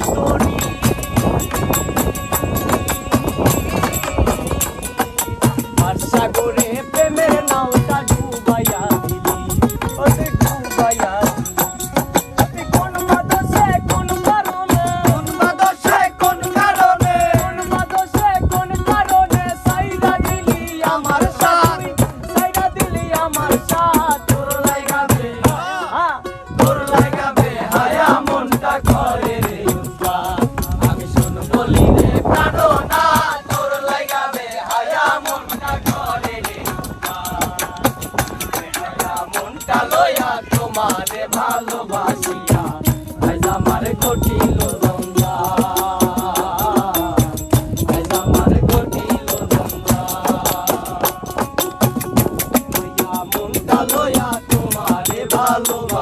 তরি আর সাগরে প্রেমের নাওটা ডুবাইয়া দিলি ওরে ডুবাইয়া দিলি কোন বাদশে কোন কারণে সাইরা দিলি আমার সাথ তোর লাগাবে হায়া মনটা করে রে উৎপাত আমি শুন বলি রে প্রাণনা তোর লাগাবে হায়া মনটা করে রে উৎপাত হায়া মনটা লইয়া তোমারে ভালোবাসিয়া আজ আমার কঠিল দ্বন্দ্বা আজ আমার কঠিল দ্বন্দ্বা হায়া মনটা লইয়া তোমারে ভালোবাসিয়া